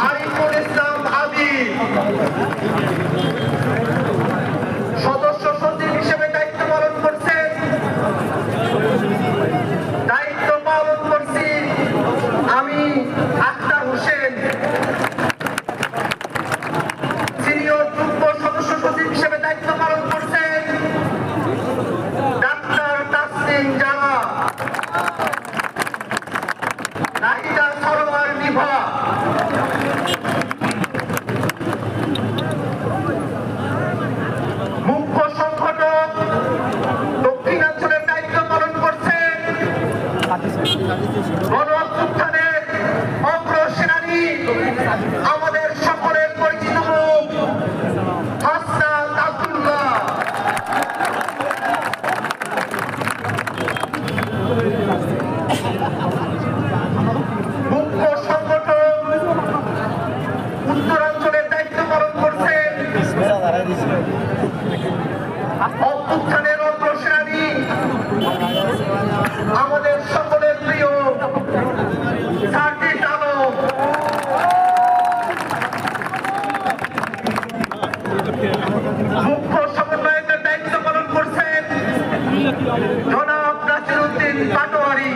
আরিফুল ইসলাম আদি সদস্য সচিব হিসেবে দায়িত্ব পালন করছেন। দায়িত্ব পালন করছি আমি আক্তার হোসেন। সিনিয়র যুগ্ম সদস্য সচিব হিসেবে দায়িত্ব পালন করছেন ডাক্তার তাসনিম জারা, নাহিদা সরোয়ার নিভা। মুখ্য সংগঠক দক্ষিণাঞ্চলের দায়িত্ব পালন করছেন গণ অভ্যুত্থানের অগ্রসেনানী আমাদের সকলের পরিচিত মুখ হাসনাত আব্দুল্লাহ। মুখ্য সংগঠক উত্তরাঞ্চলের দায়িত্ব পালন করছেন অভ্যুত্থানের অগ্রসেনানী আমাদের সকলের প্রিয় সার্জিস আলম। মুখ্য সমন্বয়কের দায়িত্ব পালন করছেন জনাব নাসির উদ্দিন পাটোয়ারি।